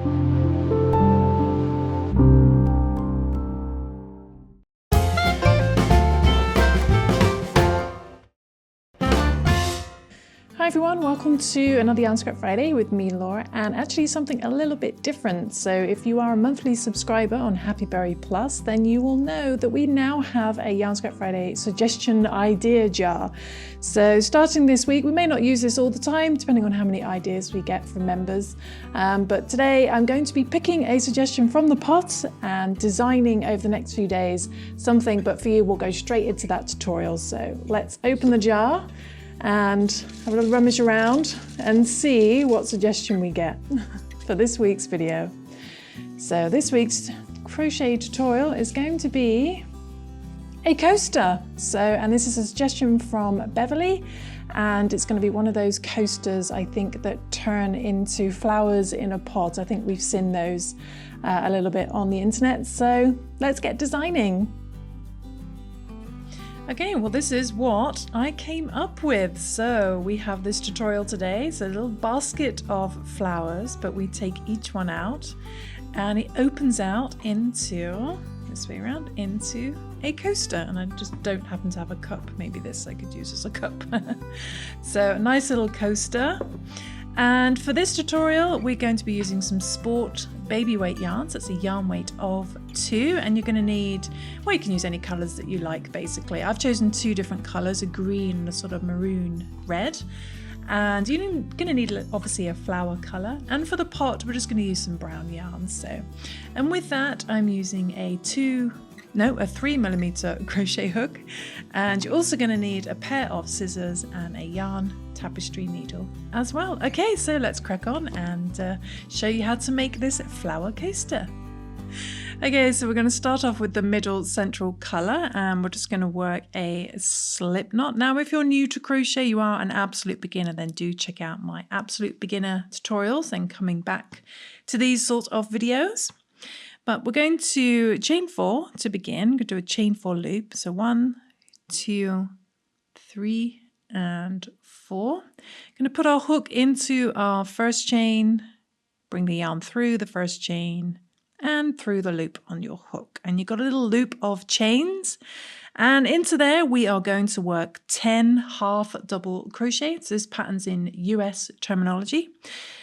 Hi everyone, welcome to another Yarn Scrap Friday with me, Laura, and actually something a little bit different. So if you are a monthly subscriber on Happyberry Plus, then you will know that we now have a Yarn Scrap Friday suggestion idea jar. So starting this week, we may not use this all the time, depending on how many ideas we get from members. But today I'm going to be picking a suggestion from the pot and designing over the next few days something, but for you, we'll go straight into that tutorial. So let's open the jar and have a little rummage around and see what suggestion we get for this week's video. So this week's crochet tutorial is going to be a coaster. And this is a suggestion from Beverley, and it's going to be one of those coasters, I think, that turn into flowers in a pot. I think we've seen those a little bit on the internet. So let's get designing. Okay, well this is what I came up with. So we have this tutorial today. It's a little basket of flowers, but we take each one out and it opens out into, this way around, into a coaster. And I just don't happen to have a cup. Maybe this I could use as a cup. So a nice little coaster. And for this tutorial, we're going to be using some sport baby weight yarns. That's a yarn weight of 2, and you're going to need, well, you can use any colours that you like basically. I've chosen 2 different colours, a green and a sort of maroon red. And you're going to need obviously a flower colour. And for the pot, we're just going to use some brown yarns. So, and with that, I'm using a 3mm crochet hook, and you're also going to need a pair of scissors and a yarn tapestry needle as well. Okay, so let's crack on and show you how to make this flower coaster. Okay, so we're going to start off with the middle central colour, and we're just going to work a slip knot. Now, if you're new to crochet, you are an absolute beginner, then do check out my absolute beginner tutorials and coming back to these sort of videos. But we're going to chain 4 to begin. We're going to do a chain 4 loop. So 1, 2, 3, and 4. Going to put our hook into our first chain, bring the yarn through the first chain and through the loop on your hook. And you've got a little loop of chains. And into there, we are going to work 10 half double crochets. This pattern's in US terminology.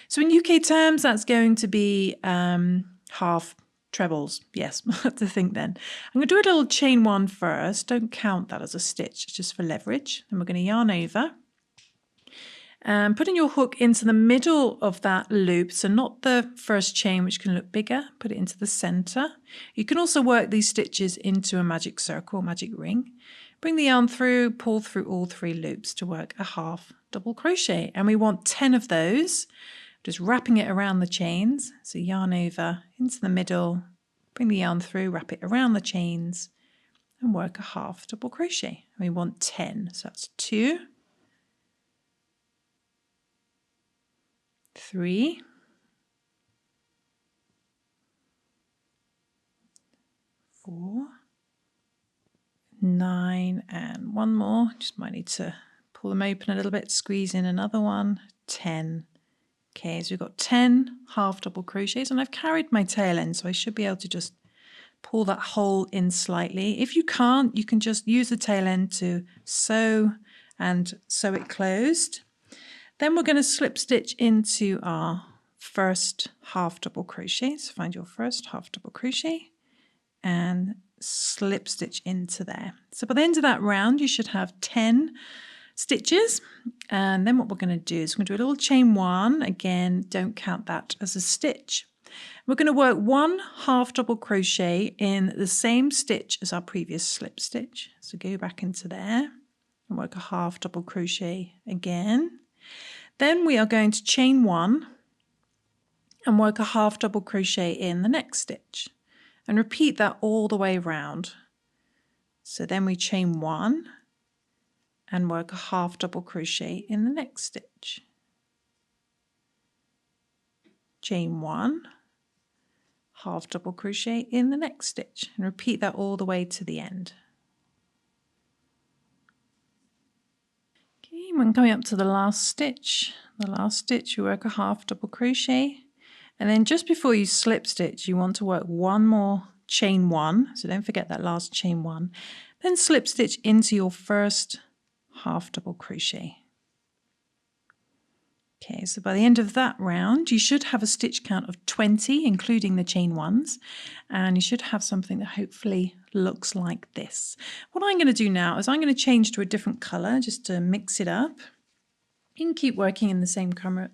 So in UK terms, that's going to be half trebles. Yes, I have to think then. I'm going to do a little chain 1 first. Don't count that as a stitch, it's just for leverage. Then we're going to yarn over. And putting your hook into the middle of that loop, so not the first chain, which can look bigger, put it into the center. You can also work these stitches into a magic circle, magic ring. Bring the yarn through, pull through all 3 loops to work a half double crochet. And we want 10 of those, just wrapping it around the chains. So yarn over into the middle, bring the yarn through, wrap it around the chains, and work a half double crochet. And we want 10, so that's 2, 3, 4, 9, and one more. Just might need to pull them open a little bit, squeeze in another one, 10. Okay, so we've got 10 half double crochets, and I've carried my tail end, so I should be able to just pull that hole in slightly. If you can't, you can just use the tail end to sew and sew it closed. Then we're going to slip stitch into our first half double crochet. So find your first half double crochet and slip stitch into there. So by the end of that round, you should have 10 stitches. And then what we're going to do is we're going to do a little chain 1. Again, don't count that as a stitch. We're going to work 1 half double crochet in the same stitch as our previous slip stitch. So go back into there and work a half double crochet again. Then we are going to chain 1 and work a half double crochet in the next stitch and repeat that all the way around. So then we chain 1 and work a half double crochet in the next stitch. Chain 1, half double crochet in the next stitch, and repeat that all the way to the end. Okay, when coming up to the last stitch, you work a half double crochet, And then just before you slip stitch, you want to work one more chain one. So don't forget that last chain one. Then slip stitch into your first half double crochet. Okay, so by the end of that round, you should have a stitch count of 20, including the chain ones, and you should have something that hopefully looks like this. What I'm going to do now is I'm going to change to a different colour just to mix it up. You can keep working in the same camera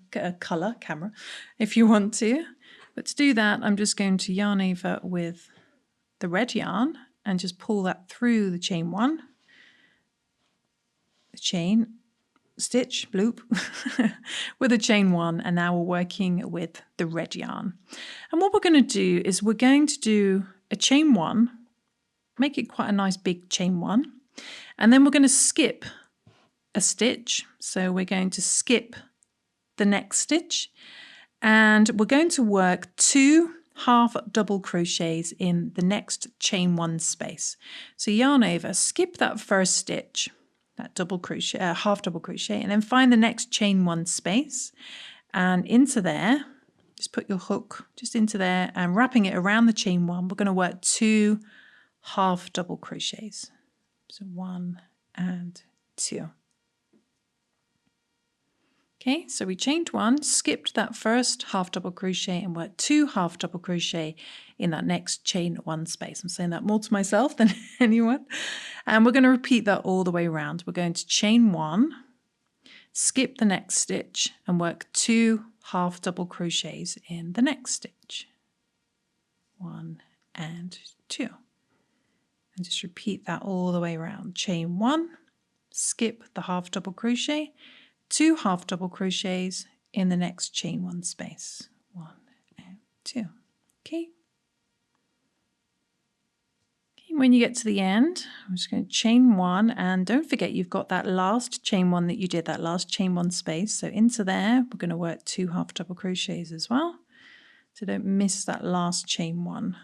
if you want to, but to do that, I'm just going to yarn over with the red yarn and just pull that through the chain one, the chain, stitch, loop, with a chain one, and now we're working with the red yarn. And what we're going to do is we're going to do a chain one, make it quite a nice big chain one, and then we're going to skip a stitch. So we're going to skip the next stitch, and we're going to work 2 half double crochets in the next chain one space. So yarn over, skip that first stitch, that double crochet, half double crochet, and then find the next chain one space, and into there, just put your hook just into there and wrapping it around the chain one, we're going to work 2 half double crochets. So 1 and 2. Okay, so we chained 1, skipped that first half double crochet and worked 2 half double crochet in that next chain one space. I'm saying that more to myself than anyone. And we're going to repeat that all the way around. We're going to chain 1, skip the next stitch and work 2 half double crochets in the next stitch. 1 and 2. And just repeat that all the way around. Chain 1, skip the half double crochet, 2 half double crochets in the next chain one space. 1 and 2. Okay. When you get to the end, I'm just going to chain 1, and don't forget you've got that last chain one that you did, that last chain one space. So into there, we're going to work 2 half double crochets as well. So don't miss that last chain one.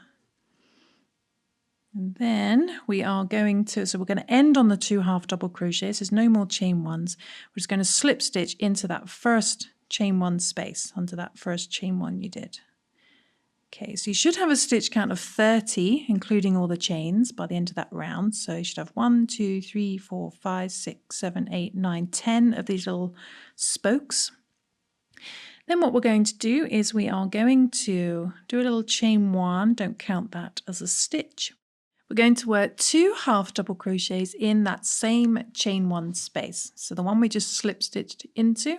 And then we are going to, so we're going to end on the 2 half double crochets. There's no more chain ones. We're just going to slip stitch into that first chain one space, under that first chain one you did. Okay, so you should have a stitch count of 30, including all the chains by the end of that round. So you should have 1, 2, 3, 4, 5, 6, 7, 8, 9, 10 of these little spokes. Then what we're going to do is we are going to do a little chain 1. Don't count that as a stitch. We're going to work 2 half double crochets in that same chain 1 space. So the one we just slip stitched into,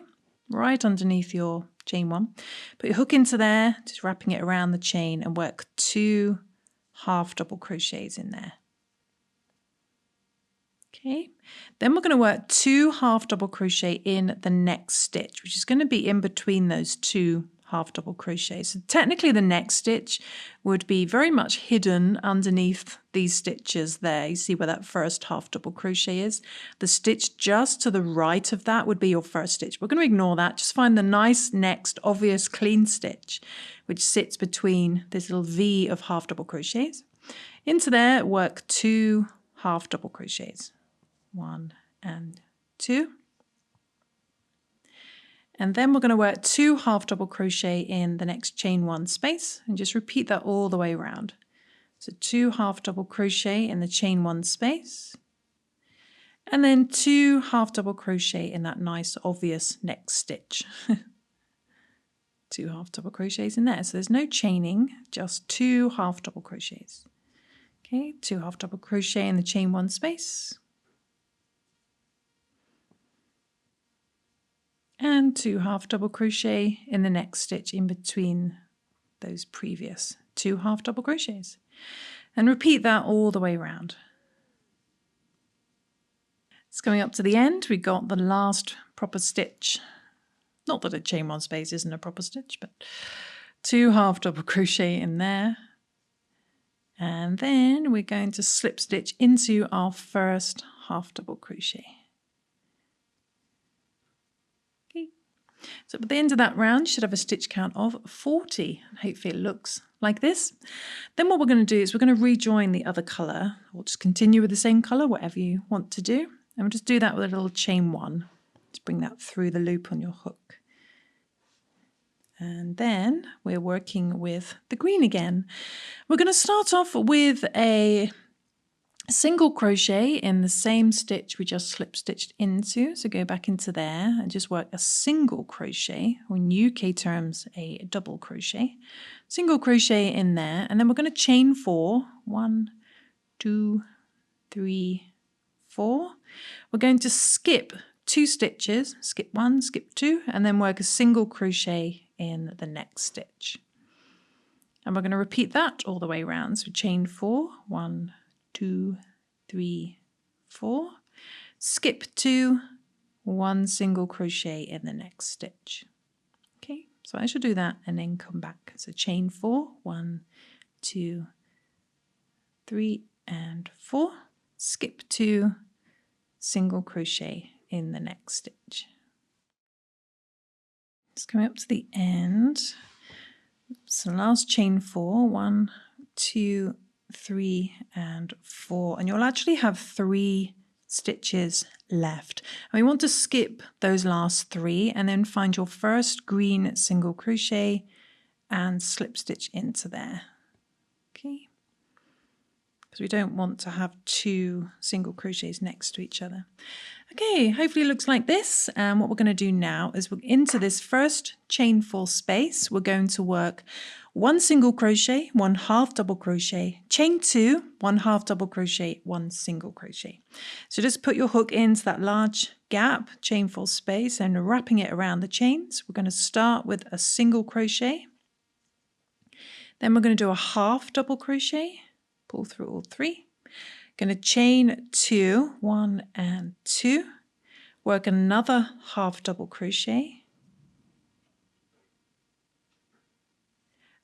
right underneath your chain 1. Put your hook into there, just wrapping it around the chain, and work 2 half double crochets in there. Okay, then we're going to work 2 half double crochet in the next stitch, which is going to be in between those 2 half double crochets. So technically the next stitch would be very much hidden underneath these stitches there. You see where that first half double crochet is? The stitch just to the right of that would be your first stitch. We're going to ignore that. Just find the nice next obvious clean stitch which sits between this little V of half double crochets. Into there, work 2 half double crochets. 1 and 2. And then we're going to work 2 half double crochet in the next chain 1 space, and just repeat that all the way around. So 2 half double crochet in the chain 1 space, and then 2 half double crochet in that nice obvious next stitch. 2 half double crochets in there. So there's no chaining, just 2 half double crochets. Okay, 2 half double crochet in the chain 1 space, and 2 half double crochet in the next stitch in between those previous 2 half double crochets, and repeat that all the way around. It's coming up to the end. We got the last proper stitch. Not that a chain 1 space isn't a proper stitch, but 2 half double crochet in there, and then we're going to slip stitch into our first half double crochet. So at the end of that round, you should have a stitch count of 40. Hopefully it looks like this. Then what we're going to do is we're going to rejoin the other colour, or just continue with the same colour, whatever you want to do. And we'll just do that with a little chain 1. Just bring that through the loop on your hook. And then we're working with the green again. We're going to start off with a single crochet in the same stitch we just slip stitched into. So go back into there and just work a single crochet, or in UK terms, a double crochet. Single crochet in there, and then we're going to chain 4. 1, 2, 3, 4. We're going to skip 2 stitches, skip 1, skip 2, and then work a single crochet in the next stitch. And we're going to repeat that all the way around. So chain 4, 1, 2, 3, 4, skip 2, 1 single crochet in the next stitch. Okay, so I shall do that and then come back. So chain 4, 1, 2, 3, and 4, skip 2, single crochet in the next stitch. Just coming up to the end. So last chain 4, 1, 2, 3, and 4, and you'll actually have 3 stitches left. And we want to skip those last 3 and then find your first green single crochet and slip stitch into there. Okay, because we don't want to have 2 single crochets next to each other. Okay, hopefully it looks like this. And what we're going to do now is we're into this first chain 4 space. We're going to work 1 single crochet, 1 half double crochet, chain 2, 1 half double crochet, 1 single crochet. So just put your hook into that large gap, chain 4 space, and wrapping it around the chains. We're going to start with a single crochet. Then we're going to do a half double crochet, pull through all 3. Going to chain 2, 1 and 2, work another half double crochet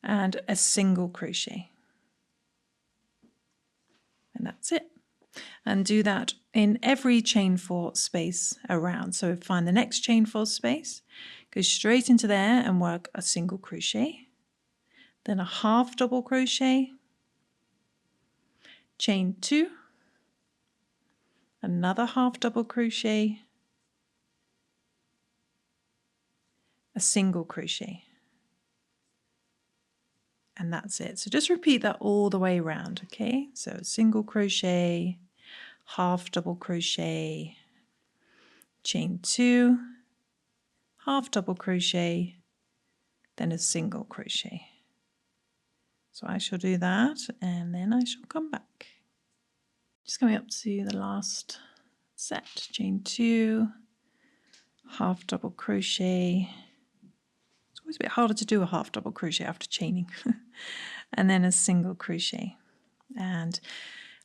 and a single crochet, and that's it. And do that in every chain 4 space around. So find the next chain 4 space, go straight into there and work a single crochet, then a half double crochet, chain 2, another half double crochet, a single crochet, and that's it. So just repeat that all the way around. Okay, so single crochet, half double crochet, chain 2, half double crochet, then a single crochet. So I shall do that and then I shall come back. Just coming up to the last set, chain 2, half double crochet. It's always a bit harder to do a half double crochet after chaining. And then a single crochet. And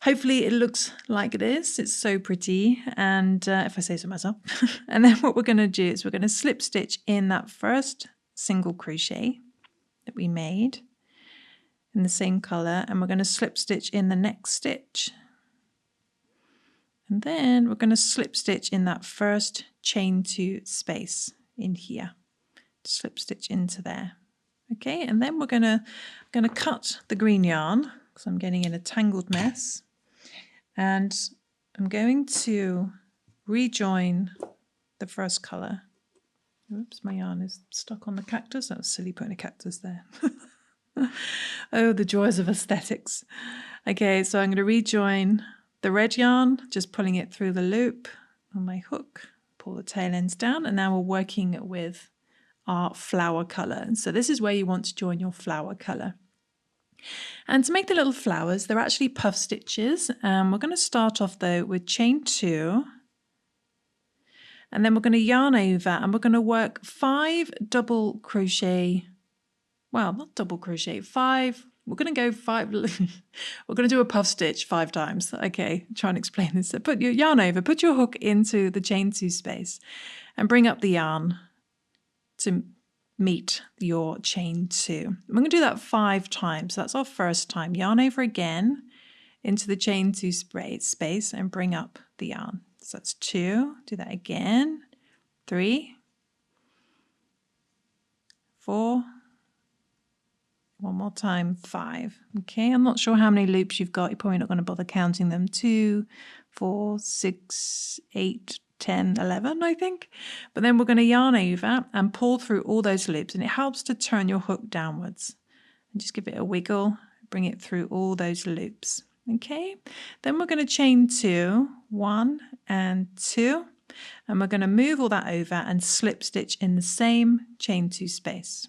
hopefully it looks like this. It's so pretty. And if I say so myself. And then what we're going to do is we're going to slip stitch in that first single crochet that we made in the same color. And we're going to slip stitch in the next stitch. And then we're going to slip stitch in that first chain 2 space in here. Slip stitch into there. Okay, and then we're going to cut the green yarn because I'm getting in a tangled mess. And I'm going to rejoin the first color. Oops, my yarn is stuck on the cactus. That was silly putting a cactus there. Oh, the joys of aesthetics. Okay, so I'm going to rejoin the red yarn, just pulling it through the loop on my hook, pull the tail ends down, and now we're working with our flower colour. And so this is where you want to join your flower colour. And to make the little flowers, they're actually puff stitches. We're going to start off though with chain 2, and then we're going to yarn over and we're going to work 5 double crochet, well, not double crochet, 5. We're going to go 5, we're going to do a puff stitch 5 times. Okay, try and explain this. So put your yarn over, put your hook into the chain 2 space and bring up the yarn to meet your chain 2. We're going to do that 5 times. So that's our first time. Yarn over again into the chain 2 space and bring up the yarn. So that's 2. Do that again. 3, 4, one more time, 5. Okay, I'm not sure how many loops you've got. You're probably not going to bother counting them. 2, 4, 6, 8, 10, 11, I think. But then we're going to yarn over and pull through all those loops, and it helps to turn your hook downwards. And just give it a wiggle, bring it through all those loops. Okay, then we're going to chain 2, 1 and 2, and we're going to move all that over and slip stitch in the same chain 2 space.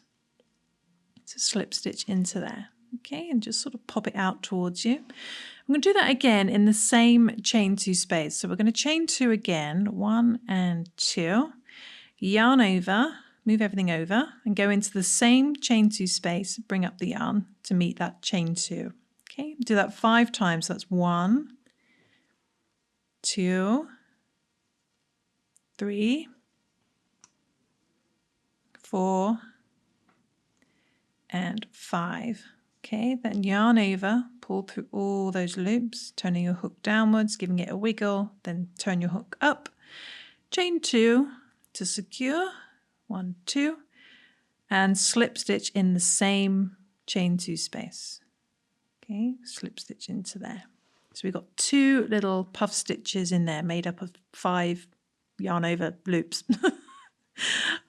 So slip stitch into there. Okay, and just sort of pop it out towards you. I'm going to do that again in the same chain 2 space. So we're going to chain 2 again, 1 and 2, yarn over, move everything over, and go into the same chain 2 space, bring up the yarn to meet that chain 2. Okay, do that 5 times. That's 1, 2, 3, 4, and 5. Okay, then yarn over, pull through all those loops, turning your hook downwards, giving it a wiggle, then turn your hook up, chain 2 to secure, 1, 2, and slip stitch in the same chain 2 space. Okay, slip stitch into there. So we've got 2 little puff stitches in there made up of 5 yarn over loops.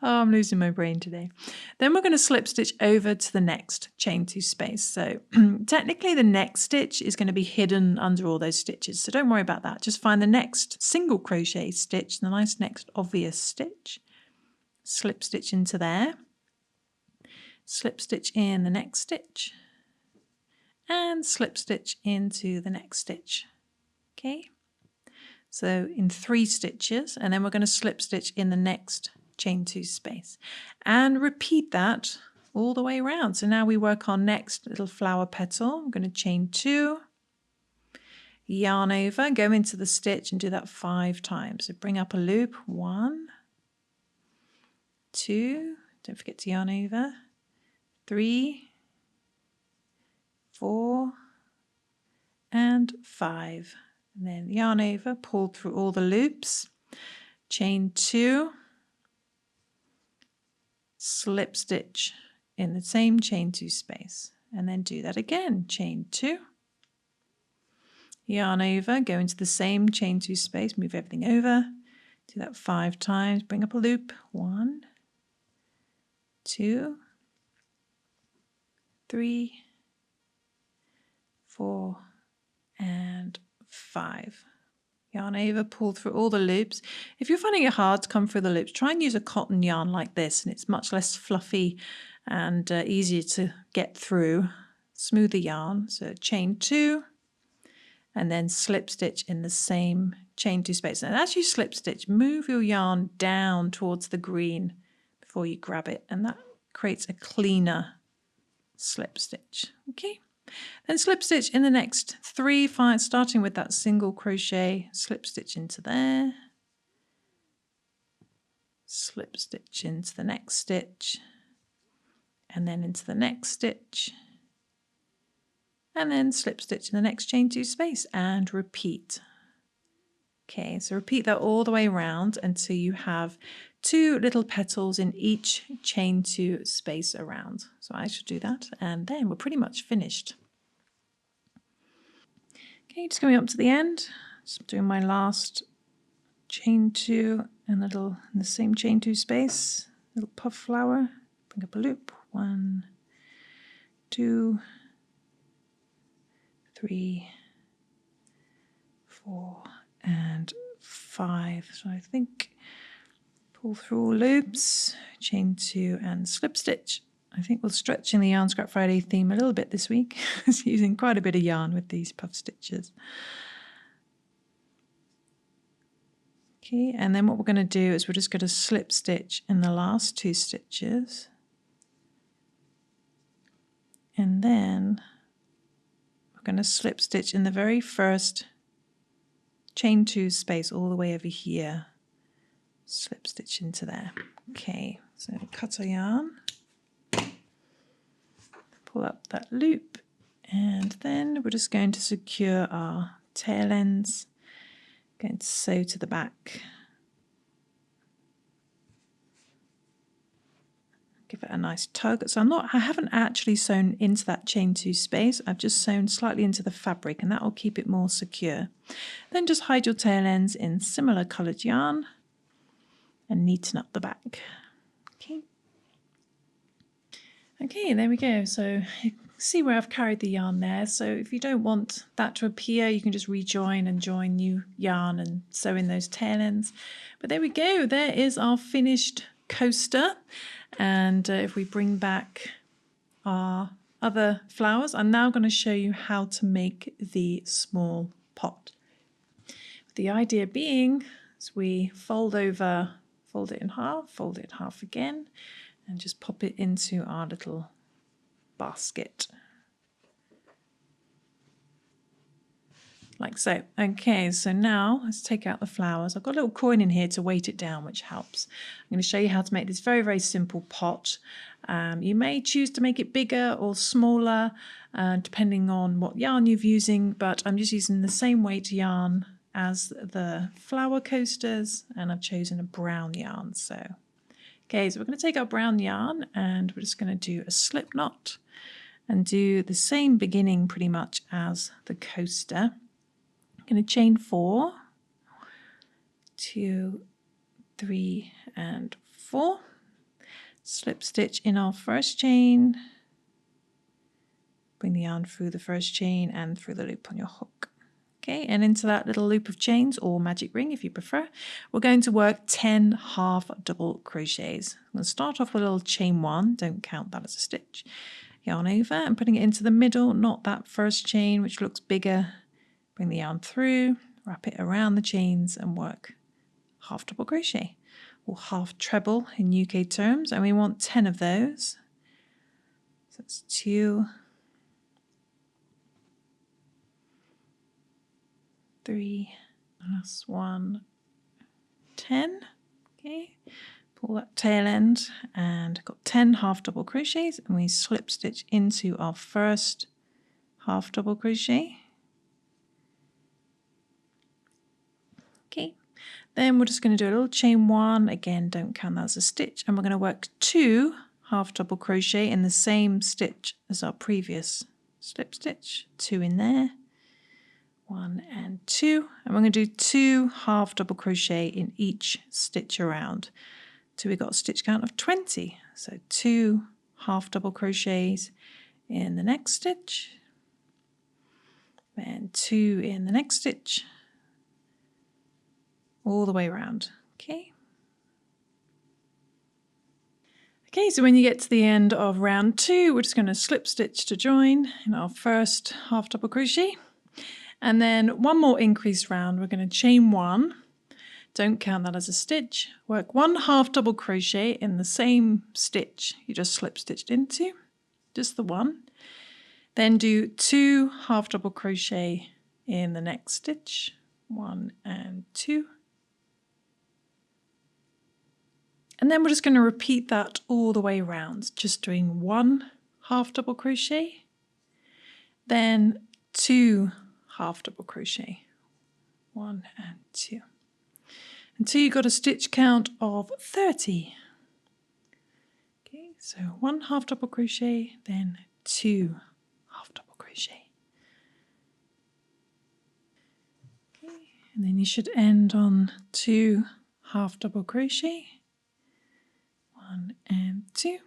Oh, I'm losing my brain today. Then we're going to slip stitch over to the next chain 2 space. So technically the next stitch is going to be hidden under all those stitches. So don't worry about that. Just find the next single crochet stitch, the nice next obvious stitch. Slip stitch into there. Slip stitch in the next stitch. And slip stitch into the next stitch. Okay. So in 3 stitches, and then we're going to slip stitch in the next chain 2 space, and repeat that all the way around. So now we work on next little flower petal. I'm going to chain 2, yarn over, go into the stitch and do that 5 times. So bring up a loop, 1, 2, don't forget to yarn over, 3, 4, and 5. And then yarn over, pull through all the loops, chain 2, slip stitch in the same chain 2 space, and then do that again. Chain 2, yarn over, go into the same chain 2 space, move everything over, do that 5 times, bring up a loop, 1, 2, 3, 4, and 5. Yarn over, pull through all the loops. If you're finding it hard to come through the loops, try and use a cotton yarn like this, and it's much less fluffy and easier to get through. Smooth the yarn, so chain 2, and then slip stitch in the same chain 2 space. And as you slip stitch, move your yarn down towards the green before you grab it, and that creates a cleaner slip stitch. Okay. Then slip stitch in the next 3, starting with that single crochet, slip stitch into there, slip stitch into the next stitch, and then into the next stitch, and then slip stitch in the next chain 2 space, and repeat. Okay, so repeat that all the way around until you have 2 little petals in each chain 2 space around. So I should do that, and then we're pretty much finished. Okay, just going up to the end, just doing my last chain 2 and in the same chain 2 space, little puff flower, bring up a loop, 1, 2, 3, 4, and 5. So I think pull through all loops, chain 2 and slip stitch. I think we'll stretch in the Yarn Scrap Friday theme a little bit this week. It's using quite a bit of yarn with these puff stitches. Okay, and then what we're going to do is we're just going to slip stitch in the last 2 stitches. And then we're going to slip stitch in the very first chain 2 space all the way over here. Slip stitch into there. Okay, so cut our yarn. Pull up that loop, and then we're just going to secure our tail ends. Going to sew to the back. Give it a nice tug. So I haven't actually sewn into that chain 2 space. I've just sewn slightly into the fabric, and that will keep it more secure. Then just hide your tail ends in similar coloured yarn and neaten up the back. Okay. Okay, there we go. So you can see where I've carried the yarn there. So if you don't want that to appear, you can just rejoin and join new yarn and sew in those tail ends. But there we go. There is our finished coaster. And if we bring back our other flowers, I'm now going to show you how to make the small pot. The idea being is we fold it in half again, and just pop it into our little basket. Like so. Okay, so now let's take out the flowers. I've got a little coin in here to weight it down, which helps. I'm going to show you how to make this very, very simple pot. You may choose to make it bigger or smaller, depending on what yarn you're using, but I'm just using the same weight yarn as the flower coasters, and I've chosen a brown yarn. So, okay, so we're going to take our brown yarn and we're just going to do a slip knot and do the same beginning pretty much as the coaster. Going to chain 4, 2, 3 and 4, slip stitch in our first chain, bring the yarn through the first chain and through the loop on your hook. Okay, and into that little loop of chains, or magic ring if you prefer, we're going to work 10 half double crochets. I'm going to start off with a little chain 1, don't count that as a stitch, yarn over and putting it into the middle, not that first chain which looks bigger. Bring the yarn through, wrap it around the chains and work half double crochet, or half treble in UK terms, and we want 10 of those. So that's 2, 3, last one, 10. Okay, pull that tail end and got 10 half double crochets, and we slip stitch into our first half double crochet. Okay, then we're just going to do a little chain 1, again don't count that as a stitch, and we're going to work 2 half double crochet in the same stitch as our previous slip stitch, 2 in there, 1 and 2, and we're going to do 2 half double crochet in each stitch around till we got a stitch count of 20. So 2 half double crochets in the next stitch, and 2 in the next stitch, all the way around. Okay. Okay, so when you get to the end of round 2, we're just going to slip stitch to join in our first half double crochet, and then one more increase round. We're going to chain 1, don't count that as a stitch, work 1 half double crochet in the same stitch you just slip stitched into, just the one, then do 2 half double crochet in the next stitch, 1 and 2. And then we're just going to repeat that all the way around, just doing 1 half double crochet, then 2 half double crochet, 1 and 2, until you got a stitch count of 30. Okay, so 1 half double crochet, then 2 half double crochet. Okay, and then you should end on 2 half double crochet, 1 and 2,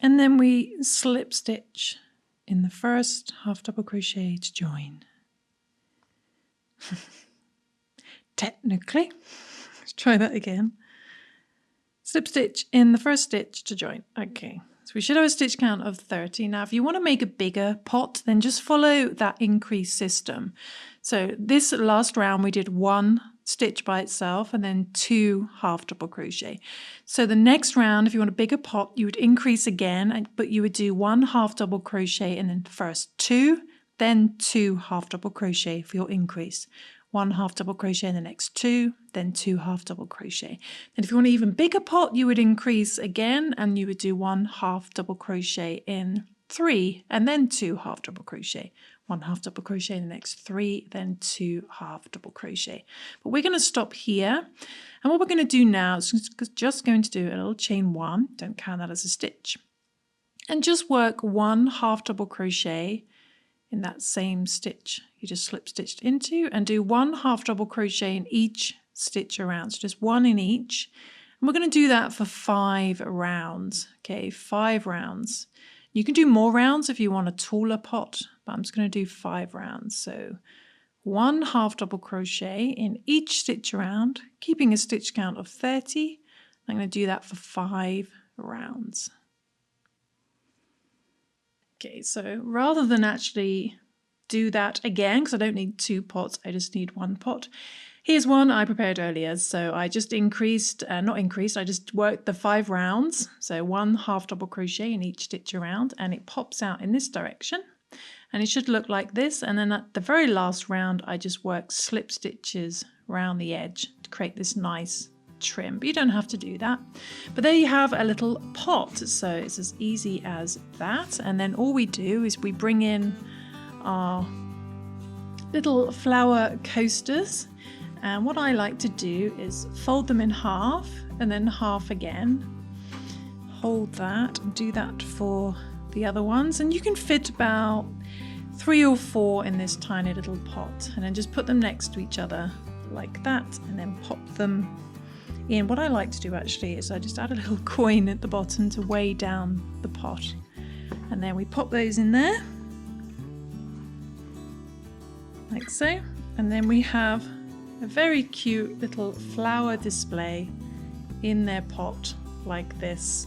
and then we slip stitch in the first half double crochet to join. Technically, let's try that again. Slip stitch in the first stitch to join. Okay, so we should have a stitch count of 30. Now if you want to make a bigger pot, then just follow that increase system. So this last round we did 1 stitch by itself and then 2 half double crochet. So the next round, if you want a bigger pot, you would increase again, but you would do 1 half double crochet and then first 2, then 2 half double crochet for your increase. 1 half double crochet in the next 2, then 2 half double crochet. And if you want an even bigger pot, you would increase again and you would do 1 half double crochet in 3 and then 2 half double crochet. 1 half double crochet in the next 3, then 2 half double crochet. But we're going to stop here, and what we're going to do now is just going to do a little chain 1, don't count that as a stitch, and just work 1 half double crochet in that same stitch you just slip stitched into, and do 1 half double crochet in each stitch around, so just 1 in each. And we're going to do that for 5 rounds. Okay, 5 rounds. You can do more rounds if you want a taller pot, but I'm just going to do 5 rounds. So 1 half double crochet in each stitch around, keeping a stitch count of 30. I'm going to do that for 5 rounds. Okay, so rather than actually do that again, because I don't need 2 pots, I just need 1 pot. Here's one I prepared earlier, so I just I just worked the 5 rounds, so 1 half double crochet in each stitch around, and it pops out in this direction, and it should look like this. And then at the very last round, I just work slip stitches around the edge to create this nice trim, but you don't have to do that. But there you have a little pot, so it's as easy as that. And then all we do is we bring in our little flower coasters, and what I like to do is fold them in half and then half again, hold that and do that for the other ones, and you can fit about 3 or 4 in this tiny little pot, and then just put them next to each other like that, and then pop them in. What I like to do actually is I just add a little coin at the bottom to weigh down the pot, and then we pop those in there like so, and then we have a very cute little flower display in their pot like this,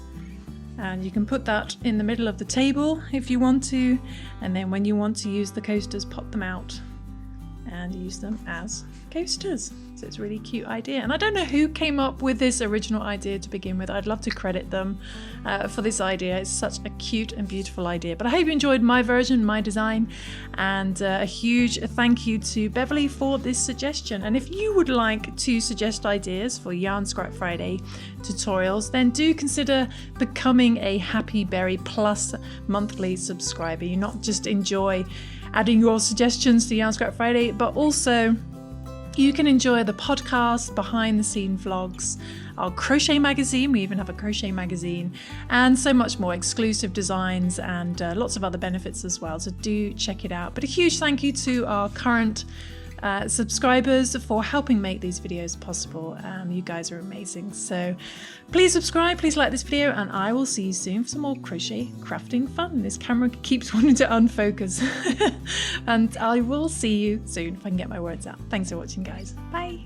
and you can put that in the middle of the table if you want to, and then when you want to use the coasters, pop them out and use them as coasters. So it's a really cute idea, and I don't know who came up with this original idea to begin with. I'd love to credit them for this idea. It's such a cute and beautiful idea. But I hope you enjoyed my version, my design, and a huge thank you to Beverley for this suggestion. And if you would like to suggest ideas for Yarn Scrap Friday tutorials, then do consider becoming a Happy Berry Plus monthly subscriber. You not just enjoy adding your suggestions to Yarn Scrap Friday, but also you can enjoy the podcast, behind the scene vlogs, our crochet magazine, we even have a crochet magazine, and so much more, exclusive designs and lots of other benefits as well. So do check it out. But a huge thank you to our current subscribers for helping make these videos possible. You guys are amazing. So please subscribe, please like this video, and I will see you soon for some more crochet crafting fun. This camera keeps wanting to unfocus. And I will see you soon if I can get my words out. Thanks for watching, guys. Bye.